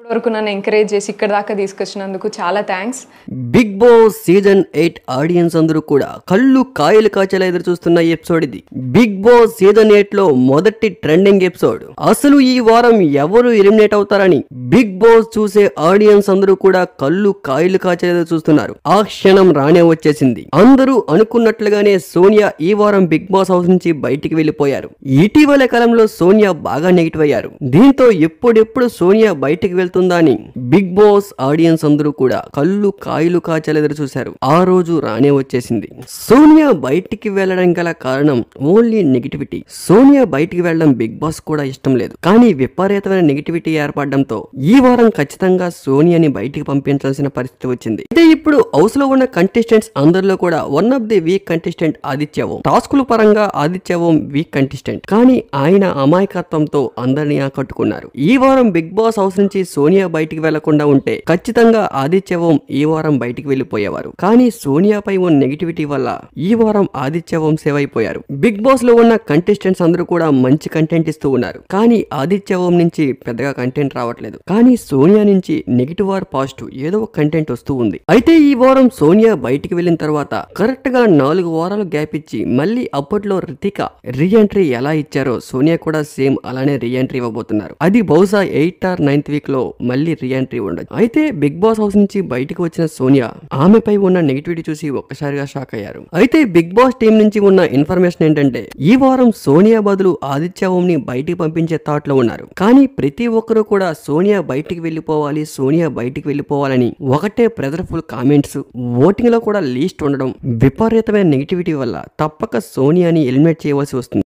ఇప్పటివరకు నన్ను ఎంకరేజ్ చేసి ఇక్కడ దాకా తీసుకొచ్చినందుకు చాలా thanks. Bigg Boss season 8 audience అందరూ కూడా కళ్ళు కాయలు కాచేలా ఎదురు చూస్తున్న ఎపిసోడ్ ఇది. బిగ్ బాస్ సీజన్ 8 లో మొదటి ట్రెండింగ్ ఎపిసోడ్. అసలు ఈ వారం ఎవరు ఎలిమినేట్ అవుతారని బిగ్ బాస్ చూసే ఆడియన్స్ అందరూ కూడా కళ్ళు కాయలు కాచేలా ఎదురు చూస్తున్నారు. ఆ క్షణం రానే వచ్చేసింది. అందరూ అనుకున్నట్లుగానే సోనియా ఈ వారం బిగ్ బాస్ హౌస్ నుంచి బయటికి వెళ్లిపోయారు. ఇటీవల కాలంలో సోనియా బాగా నెగిటివ్ అయ్యారు. దీంతో ఎప్పుడెప్పుడు సోనియా బయటికి వెళ్తుందా అని బిగ్ బాస్ ఆడియన్స్ అందరూ కూడా కళ్ళు కాయలు కాచేలా ఎదురు చూశారు. ఆ రోజు రానే వచ్చేసింది. సోనియా బయటికి వెళ్లడం గల కారణం ఓన్లీ నెగిటివిటీ. సోనియా బయటికి వెళ్లడం బిగ్ బాస్ కూడా ఇష్టం లేదు. కానీ విపరీతమైన నెగిటివిటీ ఏర్పడడంతో ఈ వారం ఖచ్చితంగా సోనియాని బయటికి పంపించాల్సిన పరిస్థితి వచ్చింది. అయితే ఇప్పుడు హౌస్ లో ఉన్న కంటెస్టెంట్స్ అందరిలో కూడా one of the weak contestant Aditya Om. టాస్కుల పరంగా ఆదిత్య ఓం వీక్ కంటెస్టెంట్. కానీ ఆయన అమాయకత్వంతో అందరినీ ఆకట్టుకున్నారు. ఈ వారం బిగ్ బాస్ హౌస్ నుంచి సోనియా బయటికి వెళ్లకుండా ఉంటే ఖచ్చితంగా ఆదిత్య ఓం ఈ వారం బయటికి వెళ్లిపోయేవారు. కానీ సోనియాపై ఉన్న నెగిటివిటీ వల్ల ఈ వారం ఆదిత్య ఓం సేవ్ అయిపోయారు. బిగ్ బాస్ లో ఉన్న కంటెస్టెంట్స్ అందరూ కూడా మంచి కంటెంట్ ఇస్తూ ఉన్నారు. కానీ ఆదిత్య ఓం నుంచి పెద్దగా కంటెంట్ రావట్లేదు. కానీ సోనియా నుంచి నెగిటివ్ ఆర్ పాజిటివ్ ఏదో ఒక కంటెంట్ వస్తూ ఉంది. అయితే ఈ వారం సోనియా బయటికి వెళ్లిన తర్వాత కరెక్ట్ గా 4 వారాలు గ్యాప్ ఇచ్చి మళ్ళీ అప్పట్లో రితిక రీ ఎంట్రీ ఎలా ఇచ్చారో సోనియా కూడా సేమ్ అలానే రీ ఎంట్రీ ఇవ్వబోతున్నారు. అది బహుశా 8th or 9th వీక్ లో మళ్ళీ రీ ఎంట్రీ ఉండదు. అయితే బిగ్ బాస్ హౌస్ నుంచి బయటకు వచ్చిన సోనియా ఆమెపై ఉన్న నెగిటివిటీ చూసి ఒక్కసారిగా షాక్ అయ్యారు. అయితే బిగ్ బాస్ టీం నుంచి ఉన్న ఇన్ఫర్మేషన్ ఏంటంటే ఈ వారం సోనియా బదులు ఆదిత్య ఓం ని బయటికి పంపించే థాట్ లో ఉన్నారు. కానీ ప్రతి ఒక్కరూ కూడా సోనియా బయటికి వెళ్లిపోవాలి, సోనియా బయటికి వెళ్లిపోవాలని ఒకటే ప్రెజర్ఫుల్ కామెంట్స్, ఓటింగ్ లో కూడా లీస్ట్ ఉండడం, విపరీతమైన నెగిటివిటీ వల్ల తప్పక సోనియాని ఎలిమినేట్ చేయవలసి వస్తుంది.